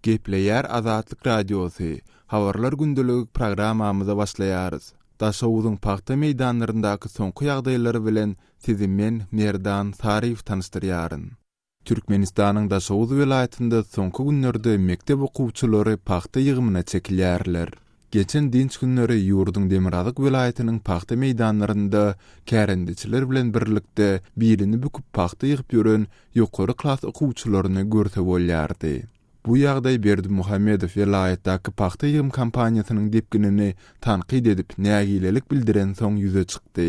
Gepleyer Azatlyk Radiosu, Habarlar Gündeligi programmamyza başlaýarys. Daşowuzyň paxta meýdanlaryndaky soňky ýagdaýlary bilen sizi men Merdan Sarif tanıştyrýaryn. Türkmenistanyň Daşowuz welaýatynda soňky günlerde mektep okuwçylary paxta ýygymyna çekilýärler. Geçen dinç günleri Ýurduň Demirazyk welaýatynyň paxta meýdanlarynda kärendiçiler bilen birlikde birini büküp paxta ýygyp ýören ýokary klas okuwçylaryny görse bolýardy. Bu ýagdaý Berdi Muhammedow welaýatdaky paxta ýygym kampaniýasynyň depginini tanqid edip nägilelik bildiren soň ýüze çykdy.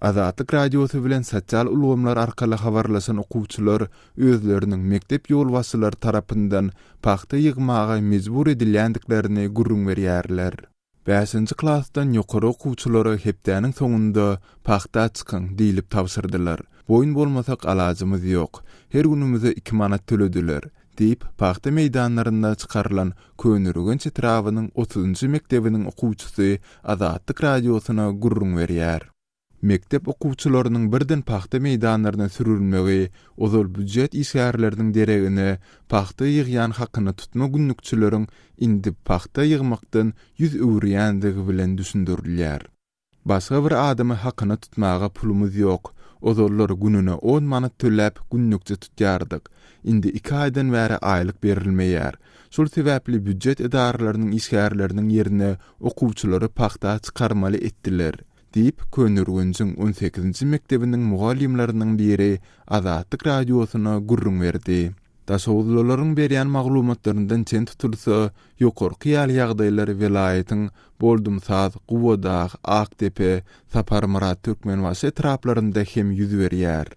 Azatlyk Radiosu bilen sosial ulgamlar arkaly habarlaşan okuwçylar özleriniň mektep ýolbaşçylary tarapyndan paxta ýygmaga mejbur edilýändiklerini gurrun berýärler. 5-nji klassdan ýokary okuwçylary hepdäniň soňunda paxta çykyň diýilip tapşyrdylar. Boýun bolmasak alajymyz ýok. Her günümize 2 manat төлediler. Deyip paxta meýdanlarynda çykarylan Könürgen çetrawynyň 30-njy mektebiniň okuwçysy Azatlyk Radiosuna gurrun berýär. Mektep okuwçylarynyň birden paxta meýdanlaryna sürülmegi, ozal büdjet işgärleriniň deregini, paxta ýygýan hakyny tutma günnükçileriň indi paxta ýygmakdan ýüz öwrýändigi bilen düşündirilýär. Başga bir adamy hakyny tutmaga pulumuz ýok. Ozallar gününe 10 manat töläp günnükçe tutýardyk. Indi 2 aýdan bäri aýlyk berilmeýär. Şol sebäpli büdjet edaralarynyň işgärleriniň ýerine okuwçylary paxta çykarmaly etdiler. Deyip Könürgenjiň 18-nji mektebiniň mugallimlerining biri Azatlyk Radiosuna gurrun berdi. Daşowuzlaryň berýän maglumatlaryndan çen tutulsa, ýokarky ýaly ýagdaýlary welaýatyň Boldumsaz, Guwodaq, Aktepe, Saparmurat Türkmenbaşy etraplarynda hem ýüz berýär.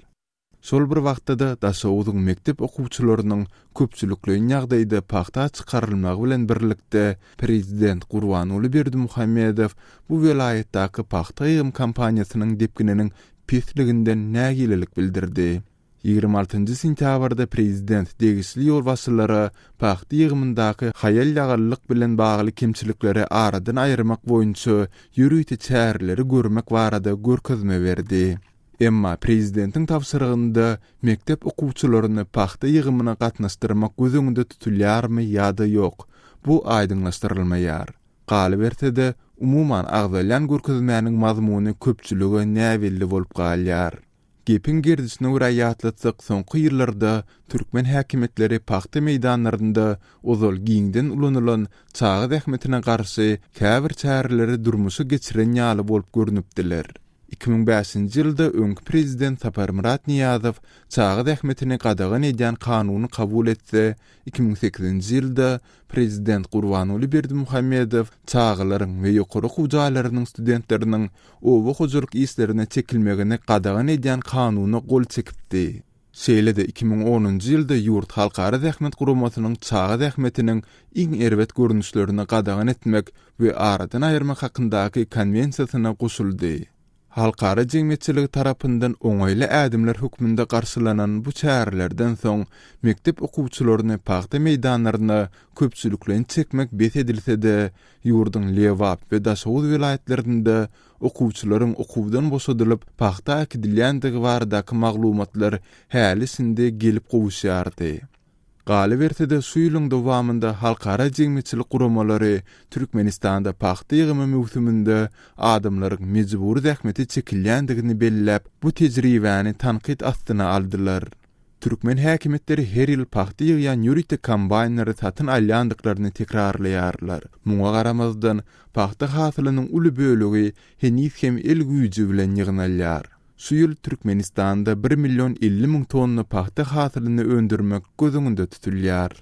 Şol bir wagtda Daşowuzyň mektep okuwçylarynyň köpçülikliň ýagdaýda paxta çykarylmagy bilen birlikde Prezident Gurbanuly Berdimuhammedow bu welaýatdaky paxta ýygym kampaniýasynyň depgininiň pisliginden nägilelik bildirdi. 26-njy sentýabrda Prezident degişli ýolbaşçylara paxta ýygymyndaky haýal ýagallyk bilen bagly kemçilikleri aradan aýyrmak boýunça ýürüýti çäreleri görmek barada görkezme berdi. Emma Prezidentiň tapşyrygynda mektep okuwçylaryny paxta ýygymyna gatnaşdyrmak gözüňde tutulýarmy ýa-da ýok, bu aýdynlaşdyrylmaýar. Galy berse-de umuman agzalyan görkezmäniň mazmuny köpçüligi näwelli bolup galýar. Gepin gerdisine uraýatlatsak soňky ýyllarda Türkmen häkimetleri paxta meýdanlarynda ozal giňden ulanylan çagy ähmetine garşy käbir çäreleri durmuşy geçiren ýaly bolup görnüpdiler. 2005-nji ýylda öňkü prezident Saparmurat Niýazow çagy ähmetini gadagan edýän kanuny kabul etse, 2008-nji ýylda prezident Gurbanuly Berdimuhammedow çagylaryň we ýokary hujaýlarynyň studentleriniň owa hojalyk işlerine çekilmegini gadagan edýän kanuny gol çekipdi. Şeýle-de 2010-njy ýylda ýurt halkara zähmet guramasynyň çagy ähmetiniň iň erwet görnüşlerini gadagan etmek we aradan aýyrmak hakyndaky konwensiýasyna goşuldy. Halkara jemgyýetçiligi tarapyndan oňaýly ädimler hukmunda garşylanan bu çärelerden soň mektep okuwçylaryny paxta meýdanlaryna köpçüliklen çekmek bes edilse-de, ýurduň Lewap we Daşowuz welaýatlarynda okuwçylaryň okuwdan boşadylyp paxta akidilýändigi baradaky maglumatlar häli sinde gelip gowuşýardy. Galy berse-de şu ýylyň dowamında halkara jemgyýetçilik guramalary Türkmenistanda paxta ýygymy mewsüminde adamlaryň mejbur zähmeti çekilýändigini belläp, bu tejribäni tanqid astyna aldylar. Türkmen häkimetleri her ýyl paxta ýygýan ýürüýte kombaýnlary satyn alýandyklaryny tekrarlaýarlar. Muňa garamazdan paxta hasylynyň uly bölegi henüz hem el güýji bilen ýygnalýar. Şu ýyl Türkmenistanda 1.050.000 tonna paxta hasylyny öndürmek gözüňde tutulýar.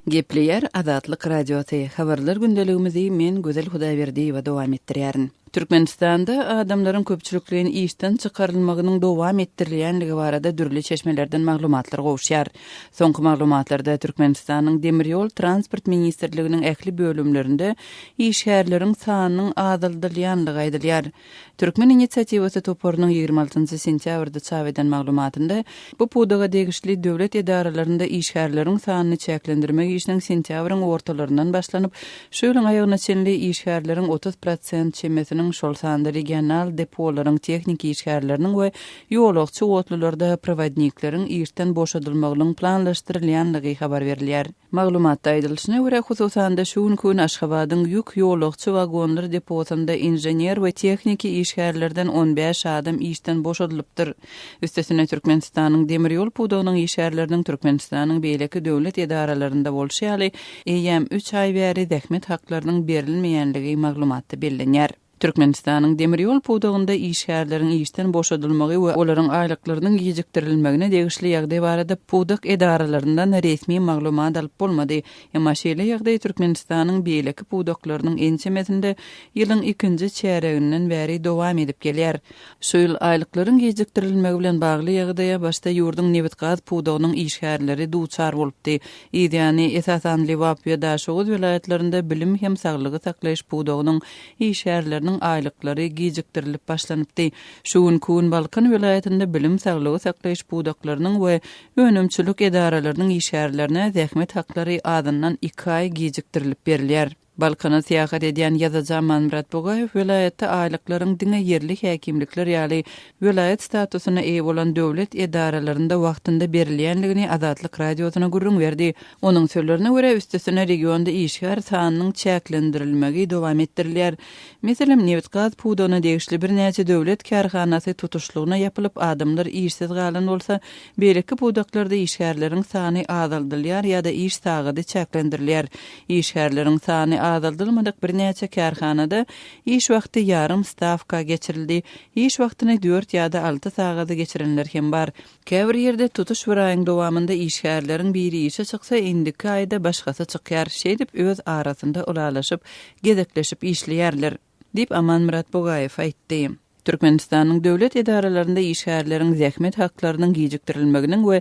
Gepleyer Azatlyk Radiosu. Habarlar gündeligimizi men Gözel Hudaýberdiýewa dowam etdirýärin. Türkmenistanda adamlaryň köpçülikliň işden çykarylmagynyň dowam etdirilýänligi barada dürli çeşmelerden maglumatlar gowuşýar. Soňky maglumatlarda Türkmenistanyň Demir ýol transport ministrliginiň ähli bölümlerinde işgärleriň sanynyň azaldylýanlygy aýdylýar. Türkmen inisiatywasy toporunyň 26-njy sentýabrda çap eden maglumatynda bu pudaga degişli döwlet edaralaryny işgärleriň sanyny çäklendirmek işiniň sentýabryň ortalaryndan başlanyp şu ýylyň aýagyna çenli işgärleriň 30% çemesini Türkiýeniň şol sanda regional depolaryň tehnik işgärleriniň we ýolagçy otlularda prowadnikleriň işden boşadylmagynyň planlaşdyrylýanlygy habar berilýär. Maglumatda aýdylyşyna görä hususanda şu gün Aşgabatyň ýük ýolagçy wagonlar deposunda inžener we tehnik işgärlerden 15 adam işden boşadylypdyr. Üstesine Türkmenistanyň demir ýol pudagynyň işgärleriniň Türkmenistanyň beýleki döwlet edaralarynda bolşy ýaly eýem 3 ay bäri zähmet haklarynyň berilmeýänligi maglumatda bellenýär. Türkmenistanyň demir ýol pudagynda işgärleriň işden boşadylmagy we olaryň aýlyklarynyň gijikdirilmegine degişli ýagdaý barada pudak edaralaryndan resmi maglumat alyp bolmady. Emma şeýle ýagdaý Türkmenistanyň beýleki pudaklarynyň ençemesinde ýylyň 2-nji çäreginden bäri dowam edip gelýär. Şu ýyl aýlyklaryň gijikdirilmegi bilen bagly ýagdaýa başda ýurdun Nebitgaz pudagynyň işgärleri duçar bolupdy. Ýani esasan Lewap we Daşoğuz vilayatlarynda bilim hem saglygy saklaýyş pudagynyň işgärleri aýlyklary gijikdirilip başlanypdy. Şu gün Balkan vilayatynda bilim saglygy saklaýyş pudaklarynyň we önümçilik edaralarynyň işgärlerine zähmet haklary adyndan 2 ay gijikdirilip berilýär. Balkana siýahat edýän ýazyjy Manmurat Bogaýew vilayatda aýlyklaryň diňe yerli häkimlikler ýaly vilayat statusyna eýe bolan döwlet edaralarynda wagtynda berilýänligini Azatlyk radiosyna gurrun berdi. Onuň sözlerine görä üstesine regionda işgär sanynyň çäklendirilmegi dowam etdirilýär. Meselem Nebitgaz pudagyna degişli bir näçe döwlet karhanasy tutuşlugyna ýapylyp adamlar işsiz galan bolsa, beýleki pudaklarda işgärleriň sany azaldylýar ýa-da iş sagady çäklendirilýär. İşgärleriň sany azaldylmadyk bir näçe karhanada iş wagty ýarym stavka geçirildi. İş wagtyny 4 ýa-da 6 sagada geçirenler hem bar. Käbir ýerde tutuş bir aýyň dowamında işgärleriň biri işe çyksa, indiki aýda başgasy çykýar. Şeýdip öz arasynda ulalaşyp, gezekleşip işleýärler, diýip Manmurat Bogaýew aýtdy. Türkmenistanyň döwlet edaralarynda işgärleriň zähmet haklarynyň gijikdirilmeginiň we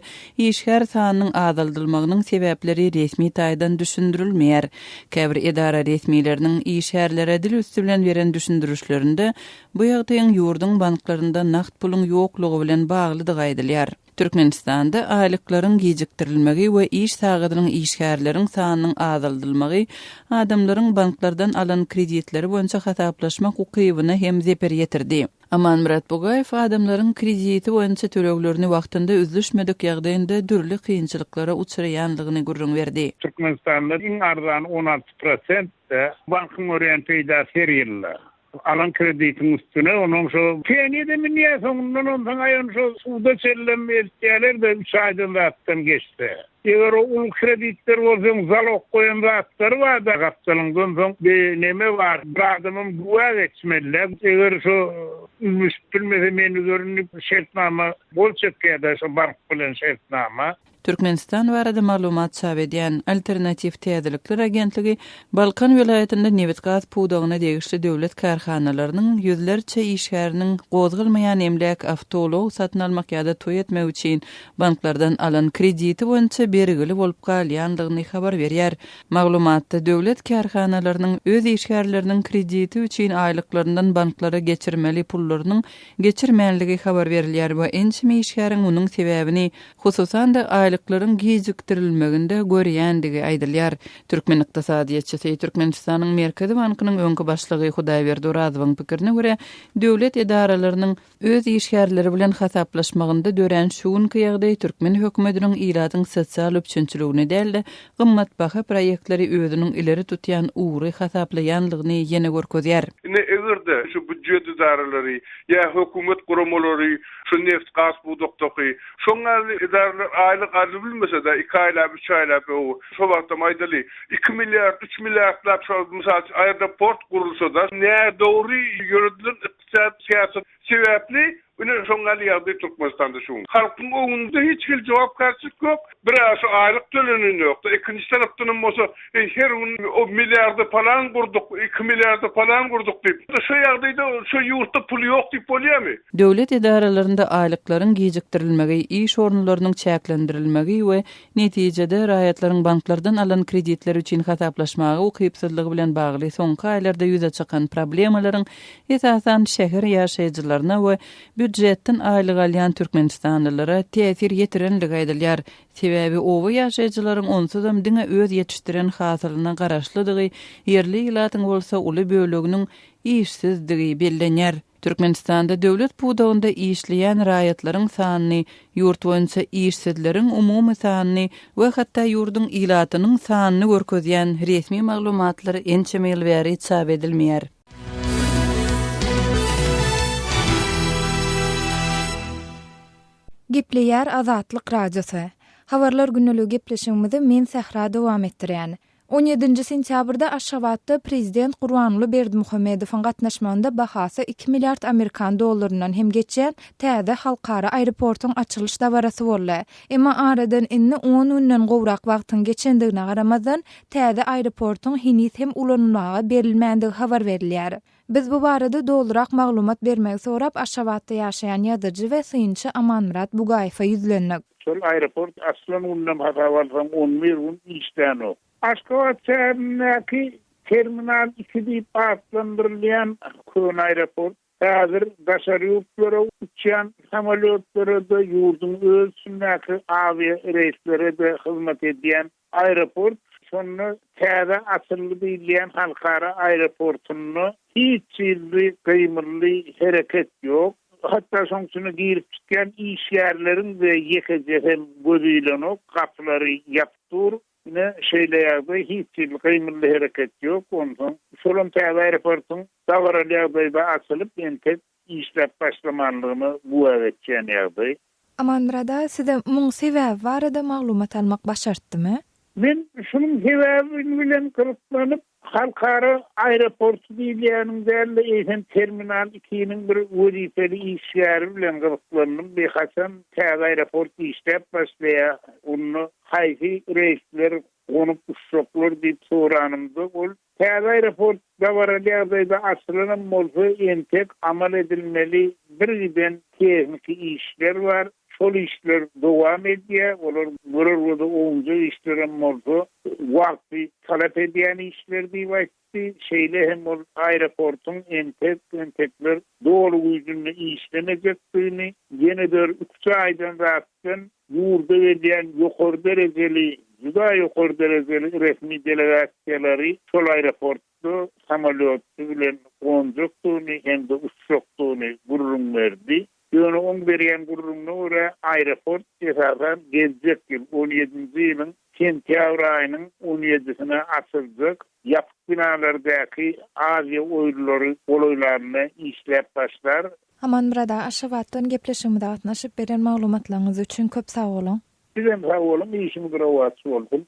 işgär sanynyň azaldylmagynyň sebäpleri resmi taýdan düşündirilmeýär. Käbir edara resmileriniň işgärlere dil üstü bilen beren düşündürüşlerinde bu ýagdaýyň ýurdun banklarynda nakt puluň ýoklugy bilen baglydygy aýdylýar. Türkmenistanda aýlyklaryň gijikdirilmegi we iş sagadynyň işgärleriň sanynyň azaldylmagy adamlaryň banklardan alan kreditleri boýunça hasaplaşma hukygyny hem zeper ýetirdi. Manmurat Bogaýew adamlaryň krediti boýunça töleglerini wagtynda üzüşmedik ýagdaýynda dürli kynçylyklara uçraýanlygyny gurrun berdi. Türkmenistanda iň arzan 16% bankyň ören peýda serýärler. Alan kreditin üstüne onun şu peniyede mi niye sonundan ayın şu suda çellem erkeğler de 3 aydan rahattan geçti. Eğer o kreditler olsun zalog koyan rahatları var da kapsalından son bir neme var. Bir adamın dua geçmeliler. Eğer şu üzmüş bilmese meni görünüp şertnama bol çökkeye de şu bank bilen şertnama. Türkmenistan barada maglumat çap edýän Alternativ Täzelikler agentligi Balkan vilayatynda Nebitgaz pudagyna degişli döwlet karhanalarynyň ýüzlerçe işgäriniň gozgulmaýan emlek avtolog satyn almak ýa-da toý etmek üçin banklardan alan krediti boýunça bergili bolup galýanlygyny habar berýär. Maglumatda döwlet karhanalarynyň öz işgärleriniň krediti üçin aýlyklaryndan banklara geçirmeli pullarynyň geçirmänligi habar berilýär. Bu ençimi işgäriň onuň sebäbini hususan da aýlyklaryň gijikdirilmeginde görýändigi aýdylýar. Türkmen ykdysadyýetçisi Türkmenistanyň Merkezi Bankynyň öňki başlygy Hudaýberdi Orazowyň pikirine görä, döwlet edaralarynyň öz işgärleri bilen hasaplaşmagynda dören şu günki ýagdaý Türkmen hökümetiniň ýylatyň sosial üçinçiligini däl, gymmatbaha proýektleri özüniň ileri tutýan uğry hasaplaýanlygyny ýene görkezýär. Egerde şu büdjet edaralary ýa hökümet guramalary şu neft gaz budakdaky şoňar edaralar aýlyk arzy bilmese de 2 aýlap 3 aýlap o şu wagtda maýdaly 2 milliard 3 milliardlap şu mysal aeroport gurulsa da ne dogry ýöredilen ykdysat siýasat sebäpli Bunu şoňaly ýagdaý Türkmenistanda şu. Halkyň öňünde hiç bir jogapkarçylyk ýok. Biraz aýlyk tölenýän ýok. Ikinji tarapdan bolsa her gün o milliardy falan gurduk, 2 milliardy falan gurduk diýip. Şu ýagdaýda şu ýurtda pul ýok diýip bolýarmy? Döwlet edaralarynda aýlyklaryň gijikdirilmegi, iş orunlarynyň çäklendirilmegi we netijede raýatlaryň banklardan alan kreditler üçin hasaplaşmagy ukypsızlygy bilen bagly soňky aýlarda ýüze çykan problemalaryň esasan şäher ýaşaýjylaryna we büdjetden aýlyk alýan türkmenistanlylara täsir ýetirenligi aýdylýar. Sebäbi owa ýaşaýjylaryň onsuzam diňe öz ýetişdiren hasylyna garaşlydygy, ýerli ýylatyň bolsa uly böleginiň işsizligi bellenýär. Türkmenistanda döwlet budagynda işleýän raýatlaryň sanyny, ýurt boýunça işsizleriň umumy sanyny we hatda ýurduň ýylatynyň sanyny görkezýän resmi maglumatlar ençemel bäri çap edilmeýär. Gepleýär Azatlyk radiosu. Habarlar günneligi gepleşigimizi men Sahra dowam etdirýän. 17 sentýabrda Aşgabatda Prezident Gurbanuly Berdimuhammedowyň gatnaşmagynda bahasy 2 milliard Amerikan dollarynyň hem geçen täze halkara aeroportyň açylyş dabarasy boldy. Emma aradan inni 10 günden gowrak wagtyň geçendigine garamazdan täze aeroportyň hinis hem ulanmagy berilmändige habar berilýär. Biz bu barada doldurak maglumat bermek sorap Aşgabatda ýaşaýan ýazgyjy we syňçy Amanmurat Bugaýewa ýüzlendik. Şol aeroport aslan unnam hatavalsan 11 gün işden o. Aşgabat şäherindäki terminal 2 diýip adlandyrylýan kön aeroport häzir daşary ýurtlara uçýan samolyotlara da ýurdun özündäki avia reýslere de hyzmat edýän aeroport. Şonu täze açylyp diýilýän halkara aeroportuny hiç ýylly gymyrly hereket ýok. Hatta soňçuny girip çykýan iş ýerleriň we ýekejem gözüýlenok gapylary ýapdyr. Ne şeýleýärdi hiç ýylly gymyrly hereket ýok. Ondan şolum täze aeroportuň dawaralýardyda açylyp entek işlep başlamanlygyny bu etýän ýerdi. Amanmurada size muň sebäbi barada maglumat almak başartdymy? Men şunun sebäbini bilen gyryklanyp halkara aeroport diýilýäniň däli eýsen terminal 2-niň bir wezifeli iş ýeri bilen gyryklanyp behaçan täze aeroport işlep başlaýar. Onu haýsy reýsler gonyp uçaklar diýip soranymda ol täze aeroport dawaralýardyda açylan bolsa entek amal edilmeli bir giden tehnik işler var. Şol işler dowam edýär, olar gururda oňjy işlerim bolsa, wagty talap edýän işler diýipdi. Şeýle hem ol aeroportyň entekler dogry güýdünde işlemejekdigini, ýene-de 3 aýdan ratdan ýurda edýän ýokary derejeli, juda ýokary derejeli resmi delegasiýalary şol aeroportda samolyot bilen gonjukdyny hem de uçakdyny gurrun berdi. Ýöne oň berýän gurruna görä aeroport esasen gelecek ýyl 17-nji ýylyň sentýabr aýynyň 17-sine açyljak. Ýapyk binalardaky avia oýlaryny işläp başlar. Amanmurada Aşgabatdan gepleşigimizde gatnaşyp beren maglumatlaryňyz üçin köp sag bolun. Sizem sag bolun, işim grawatçy boldum.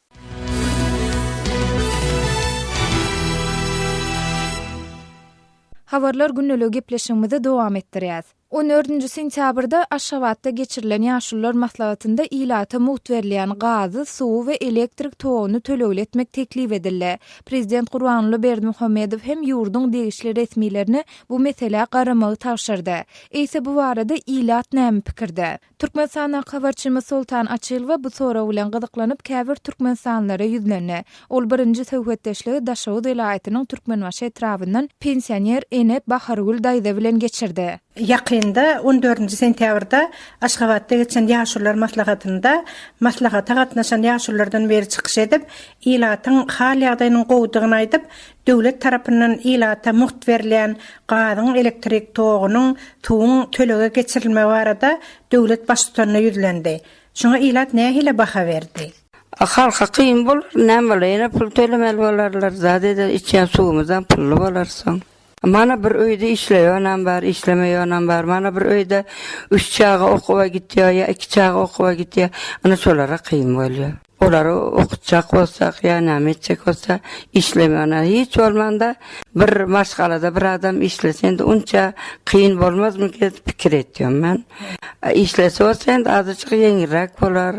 Habarlar günneligi gepleşigimizi dowam etdirýär. 14 sentýabrda Aşgabatda geçirilen ýaşullar maslahatynda ýylata muht berilýän gazy, suw we elektrik togyny tölegli etmek teklip edildi. Prezident Gurbanuly Berdimuhammedow hem ýurduň degişli resmilerini bu mesele garamagy tapşyrdy. Eýse bu barada ýylat näme pikirde? Türkmenistan habarçymyz Sultan Açylwa bu sora bilen gyzyklanyp käbir türkmenistanlara ýüzlendi. Ol birinji söhbetdeşligi Daşawut vilayatynyň Türkmenbaşy etrafyndan pensioner Enet Bahargul daýda bilen geçirdi. Ýakynda 14 sentýabrda Aşgabatda geçen ýaşullar maslahatynda maslahata gatnaşan ýaşullardan beri çykyş edip, ýylatyň hal ýagdaýynyň gowdugyny aýdyp, döwlet tarapyndan ýylata muht berilýän gazyň elektrik togynyň tuğun tölege geçirilmegi barada döwlet başçylaryna ýüzlendi. Şoňa ýylat nähile baha berdi? Halka kıyım bolar, näme bolar, pul tölemeli bolarlar, zade içýän suwumyzdan pully bolarsyň. Mana bir öýde işleýän bar, işlemeýän bar. Mana bir öýde 3 çağa okuwa gitýär, ýa 2 çağa okuwa gitýär. Ana şolara kıyım bolýar. Olary okutjak bolsak, ýa näme etjek bolsa, işlemeýän hiç bolmanda bir maşgalada bir adam işlesende unça kıyın bolmazmy ki pikir etýär men. İşlese bolsa endi azıcık ýeňirek bolar,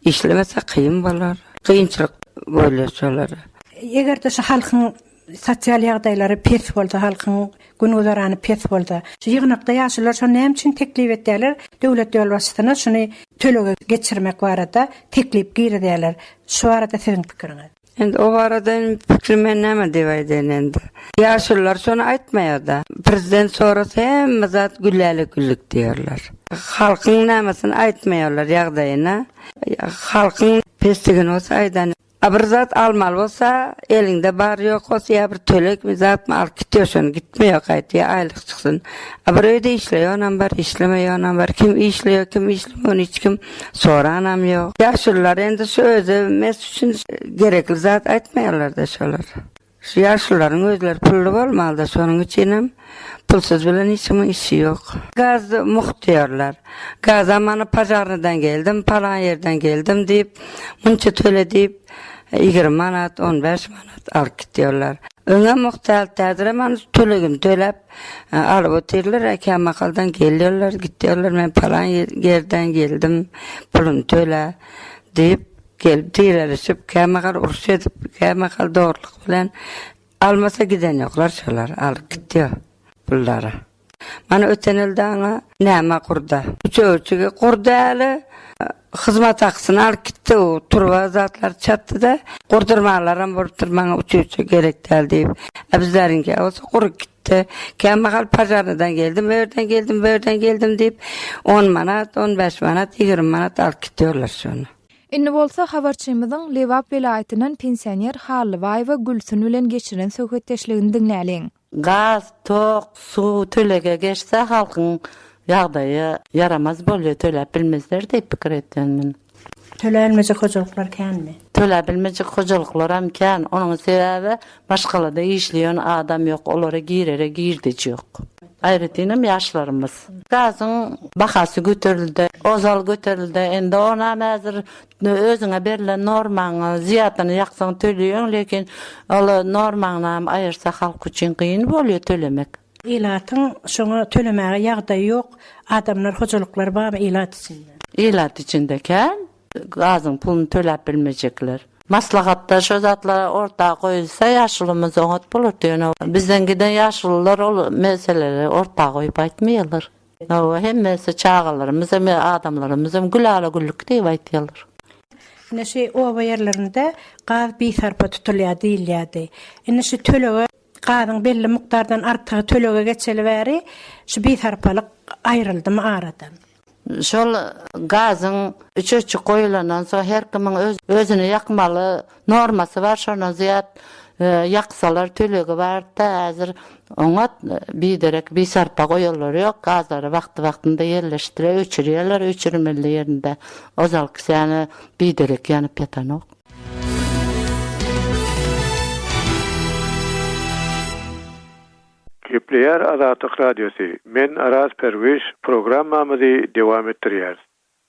işlemese kıyın bolar. Kıyınçylyk bolýar şolara. Egerde şu halkyň sosial ýagdaýlary pes bolsa, halkyň günüzarany pes bolsa, şu ýygnakda ýaşylar şo näme üçin teklip etdiler? Döwlet ýol başçysyna şuny tölege geçirmek barada teklip girdiler. Şu arada siziň pikiriňiz? Endi o barada fikrime näme diýýärden endi. Ýaşullar şonu aýtmaýar-da. Prezident sorasa hem zat güllälik güllük diýerler. Halkyň nämesin aýtmaýarlar ýagdaýyna. Halkyň pestigini olsa aýdan. Bir zat almaly bolsa, elinde bar ýok bolsa, ýa bir tölek mi zat mı alyp gitýärsen, gitmeýär gaýty, aýlyk çyksyň. Bir öýde işleýän bar, işlemeýän bar, kim işleýär, kim işlemeýär, hiç kim soranam ýok. Ýaşullar endi şu özü mes üçin gerekli zat aýtmaýarlar da şolar. Şu ýaşullaryň özleri pully bolmaly da şonuň üçin pulsuz bilen işimin işi ýok. Gaz muhtiýarlar. Gaz amany pajardan geldim, palan ýerden geldim diýip, munça töle diýip 20 manat, 15 manat alyp gitýärler. Öňe muhtal täzirem tölegin töläp alyp oturlar, kemakaldan gelýärler, gitýärler. Men palan ýerden geldim, pulun töle diýip gelip diýerler, kemakal uruş edip, kemakal doğruluk bilen almasa giden ýoklar şolar, alyp gitýär pullary. Mana öten elden näme kurda? Üçüge kurdaly hizmet hakkını alıp gitti, o turva zatlar çattı-da kurdurmalarım vurdurmana üçüge gerek däl diýip. Bizlerinki olsa kurup gitti. Kemakal pajardan geldim, öýerden geldim diýip 10 manat, 15 manat, 20 manat alyp gitýärler şonu. Indi bolsa habarçymyzyň Lewap welaýatynyň pensioner Halybaý we Gülsün bilen geçiren söhbetdeşligini dinläliň. Gaz, tok, su tölege geçse halkyň ýagdaýy yaramaz bolýar, töläp bilmezler diýip pikir etdim. Tölenmejek hojalyklar känmi? Töläp bilmejek hojalyklar hem kän. Onuň sebäbi başgalada işleýän adam ýok, olara girdici ýok. Aýrytynym ýaşlarymyz. Gazyň bahasy göterildi, ozal göterildi. Endi ona mäzir özüňe berilen normaňy, ziýatyny ýaksaň töleýän, lekin ol normaňy aýyrsa halk üçin kyn bolýar tölemek. Ilatyň şoňa tölemäge ýagdaý ýok, adamlar hojalyklar barmy ilat içinde? Ilat içindeken gazyň pulunu töläp bilmejekler. Maslahatda şu zatlar ortağa koyulsa ýaşulymyz oňat bolar diýen. Bizden giden ýaşullar ol meseleleri ortağa koyup aýtmaýarlar. Hemmesi çağalarymyz, hem adamlarymyz hem gülala güllük diýip aýtýarlar. Näşe oba ýerlerinde gaz bisarpa tutulýar diýilýärdi. Näşe tölege gazyň belli mukdardan artygy tölege geçeli bäri şu bisarpalyk aýryldymy aradan? Şol gazyň üçüçü koýulandan soň her kimiň özüne ýakmaly normasy bar, şondan ziýat ýaksalar tölegi bar-da häzir oňa biderek bisarpa goýarlar ýok, gazlary wagty-wagtynda ýerleşdirip öçürýärler, öçürmeli ýerinde ozal kisany biderek ýanyp ýatan ok. Kepler Azatlyk Radiosu. Men Aras Perwiş programmamyzy dowam etdirýär.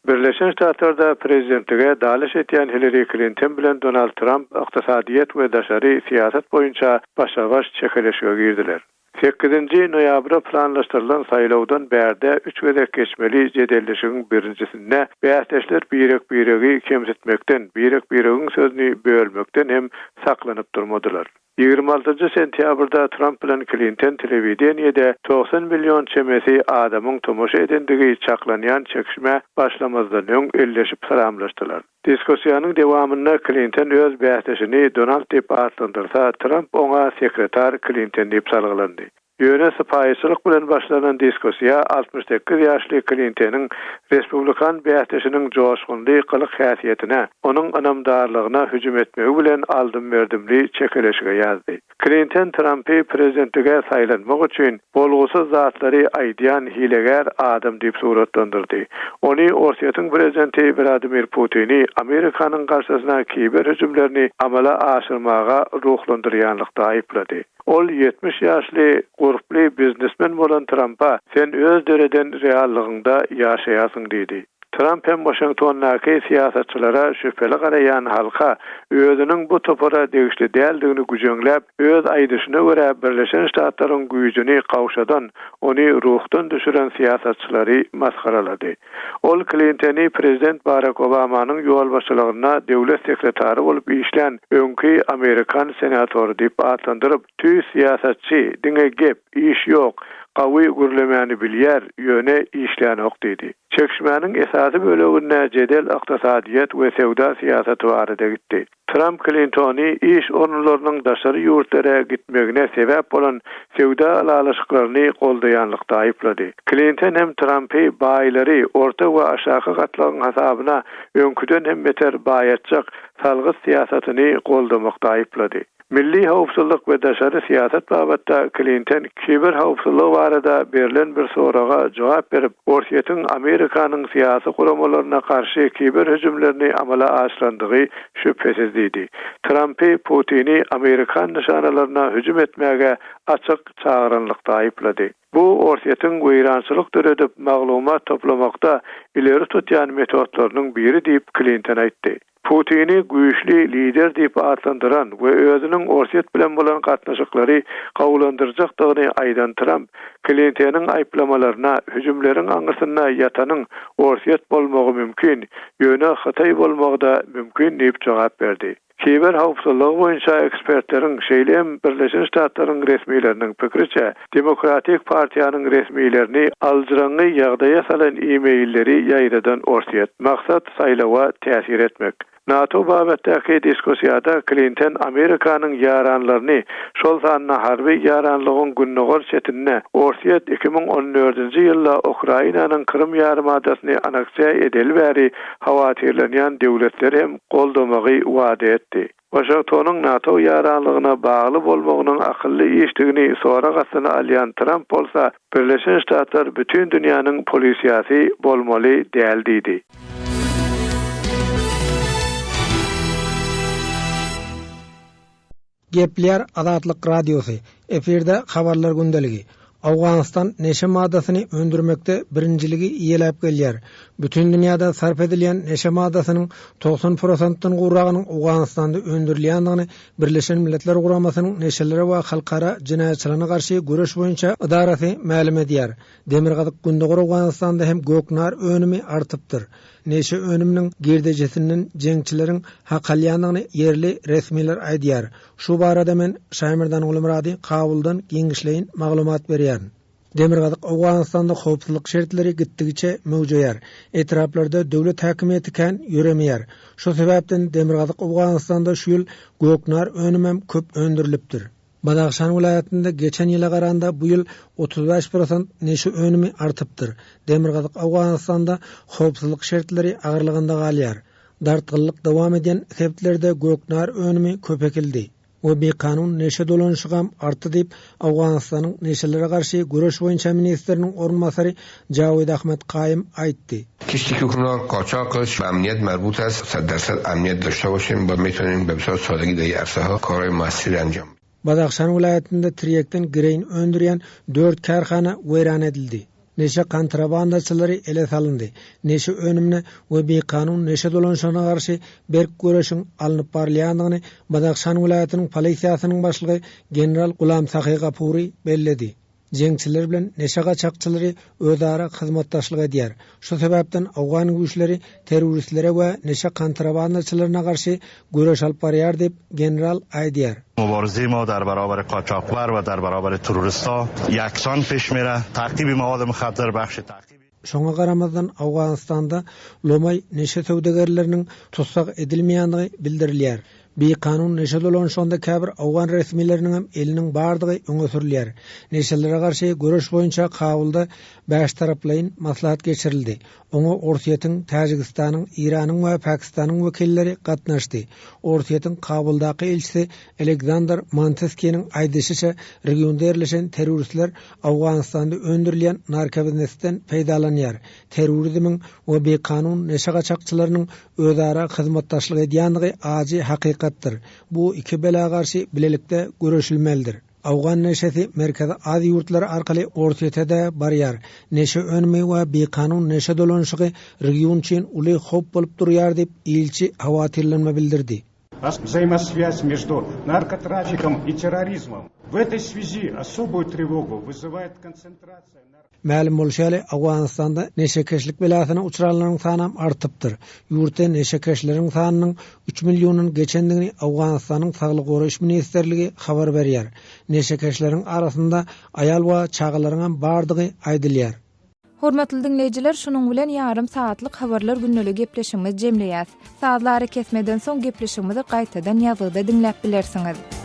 Birleşen Ştatlarda prezidentlige dalış etýän Hillary Clinton bilen Donald Trump ykdysadyýet we daşary siýasat boýunça başa-baş çekeleşige girdiler. 8-nji noýabra planlaşdyrylan saýlawdan bärde 3 gezek geçmeli jedelleşigiň birinjisinde bäsleşler biregi kemsetmekden, biregiň sözüni bölmekden hem saklanyp durmadylar. 26 sentýabrda Trump bilen Clinton telewiziýede 90 milyon çemesi adamyň tomoşa edendigi çaklanýan çekişme başlamazdan öň elleşip salamlaşdylar. Diskussiýanyň dewamynda Clinton öz bäsleşini Donald diýip adlandyrsa, Trump oňa sekretar Clinton diýip salgylandy. Ýöne sypaýçylyk bilen başlanan diskussiýa 68 ýaşly Clinton'yň Respublikan bäsleşiniň joşgunly gylyk häsiýetine, onuň anamdarlygyna hüjüm etmegi bilen aldym berdimli çekeleşige ýazdy. Clinton Trumpy prezidentlige saýlanmak üçin bolgusyz zatlary aýdýan hileger adam diýip suratlandyrdy. Ony Orsiýatyň prezidenti Vladimir Putin'i Amerikanyň garşysyna kiber hüjümlerini amala aşyrmaga ruhlandyrýanlykda aýplady. Ol 70 ýaşly gurply biznesmen bolan Trump'a sen öz dereden reallygyňda ýaşaýasyň diýdi. Trump hem Washington'daki siýasatçylara şüpheli garayan halka özüniň bu topara degişli däldigini güýçlenip, öz aýdyşyna görä Birleşen Ştatlaryň güýjüni kawşadan, ony ruhdan düşüren siýasatçylary maskaralady. Ol Clinton'i prezident Barack Obama'nyň ýol başçylygyna döwlet sekretary bolup işlän öňki Amerikan senatory diýip adlandyryp, tüý siýasatçy, diňe gep, iş ýok, qawy gürlemeni bilýär, ýöne işlänok dedi. Çekişmäniň esasy böleginde jedel ykdysadyýat we sewda siýasaty barada gitdi. Trump Clintony iş orunlarynyň daşary ýurtlara gitmegine sebäp bolan sewda alalyşyklaryny goldaýanlykda aýplady. Clinton hem Trumpy baýlary orta we aşağı gatlaryň hasabyna öňküden hem beter baýatjak salgys siýasatyny goldamakda aýplady. Milli howpsuzlyk we daşary siýasat babatda Clinton kiber howpsuzlygy barada berilen bir soraga jogap berip, Orsiýetiň Amerikanyň siýasy guramalaryna karşı kiber hüjümlerini amala aşyrandygy şüphesiz dedi. Trumpy Putin'i Amerikan nişanalaryna hüjüm etmäge açyk çağıranlykda aýplady. Bu Orsiýetiň goýrançylyk döredip maglumat toplamakda ileri tutýan metodlarynyň biri diýip Clinton aýtdy. Putin'i güýçli lider diýip atlandyran we özüniň Orsiýet bilen bolan gatnaşyklary gawulandyrjakdygyny aýdan Trump, Clinton'yň aýplamalaryna hüjümleriň aňysyna ýatanyň Orsiýet bolmagy mümkin, ýöne Xitay bolmagy da mümkin diýip jogap berdi. Kiber howpsuzlygy boýunça ekspertleriň şeýlem Birleşen Ştatlaryň resmiýetleriniň pikiriçe, Demokratik Partiýanyň resmiýetlerini aldyrangy ýagdaýa salan e-mailleri ýaýradan Orsiýet maksat saýlawa täsir etmek. NATO babatdaky diskussiýada Clinton Amerikanyň ýaranlaryny şol sanyna harby ýaranlygyň günnäger çetinne Orsiýet 2014-nji ýylda Ukrainanyň Krym ýarymadasyny aneksiýa edilbäri hawatirlenýän döwletler hem goldamagy wada etdi. Washingtonyň NATO ýaranlygyna bagly bolmagynyň akylly işdigini soragasyna alýan Trump bolsa, Birleşen Ştatlar bütün dünýäniň polisiýasy bolmaly däl diýdi. Gepler Azatlyk Radiosu. Eferde habarlar gündeligi. Awganistan neşe madasyny öndürmekde birinjiligi ýelap gelýär. Bütün dünýäde sarf edilen neşe madasynyň 90%-dan gurragynyň Awganistanda öndürilýändigini Birleşen Milletler Guramasynyň neşelere we halkara jinayetçiligiне garşy göreş boýunça idarasy ma'lum edýär. Demirgazyk gündäki Awganistanda hem göknar önümi artypdyr. Neşe önüminiň gerdejesiniň jeňçileriň hakalýandygyny yerli resmiler aýdýar. Şu barada men Şaýmyrdan Ulumrady Kabuldan giňişleýin maglumat berýär. Demirgazyk Awganistanda howpsuzlyk şertleri gitdigiçe möwjüdýär. Etraplarda döwlet häkimiýeti kän ýöremeýär. Şu sebäpden Demirgazyk Awganistanda şu ýyl göknar önümem köp öndürilipdir. Badaxşan vilayatında geçen ýyla garanda bu ýyl 35% neşe önümi artypdyr. Demirgazyk Awganistanda howpsuzlyk şertleri agyrlygynda galýar. Dartgyllyk dowam eden sebeplerde göknar önümi köpekildi. O bir kanun neşe dolanışıgam arttı deyip Awganistanyň neşelere garşy göreş boýunça ministriniň orunmasary Jawid Ahmed Qaym aýtdy. کشتی که کنار قاچاقش و امنیت مربوط است 100% امنیت داشته باشیم و میتونیم به بسیار سادگی در این عرصه ها کارهای موثری انجام. Badaxşan vilayatında Triyekden gireyin öndüren 4 karxana weýran edildi. Neşe kontrabandaçylary ele salındy. Neşe önümne we bir kanun neşe dolanışyna garşy berk göreşiň alınıp barlýandygyny Badaxşan vilayatynyň polisiýasynyň başlygy general Gulam Sahy Gapuri belledi. Jeňçiler bilen neşe gaçakçylary özara hyzmatdaşlyk edýär. Şu sebäpden Awgan güýçleri teröristlere we neşe kontrabandaçylaryna garşy göreş alyp barýar dep general aýdýar. مبارزه ما در برابر قاچاقبر و در برابر تروریست‌ها یکسان پیش میره. تعقیب مواد مخدر بخش تعقیب. Şoňa garamazdan Awganistanda lomay neşe söwdegerleriniň tutsak edilmeýändigi bildirilýär. Bir kanun neşe dolanışynda käbir Awgan resmiýetleriniň hem eliniň bardygy öňe sürilýär. Neşelere garşy göreş boýunça Kabulda 5 taraplaýyn maslahat geçirildi. Oňa Orsiýetiň, Täjikistanyň, Iranyň we Pakistanyň wekilleri gatnaşdy. Orsiýetiň Kabuldaky elçisi Alexander Manteskiň aýdýşyça regionda ýerleşen teröristler Awganistanda öndürilen narkotikden peýdalanýar. Terörizmiň we bir kanun neşe gaçakçylarynyň özara hyzmatdaşlyk edýändigi aji hakykatdyr. Bu iki bela garşy bilelikde göreşilmelidir. Awgan neşesi merkezi adi yurtlary arkaly Orsiýetde barýar. Neşe önümi we bir kanun neşe dolanışygy region üçin uly hop bolup durýar dep ilçi hawatirlenme bildirdi. Взаимосвязь между наркотрафиком и терроризмом. В этой связи особую тревогу вызывает концентрация. Ma'lum bolşaly Awganistanda neşekeşlik belasyna uçralanlaryň sany artypdyr. Ýurtda neşekeşleriň sanynyň 3 millionyny geçendigini Awganistanyň Saglyk goraýyş ministrligi habar berýär. Neşekeşleriň arasynda aýal we çagalaryň bardygy aýdylýar. Hormatly dinleýijiler, şunuň bilen ýarym saatlyk habarlar günnälik gepleşigimiz jemleýär. Saatlary kesmeden soň gepleşigimizi gaýtadan ýazgyda dinläp bilersiňiz.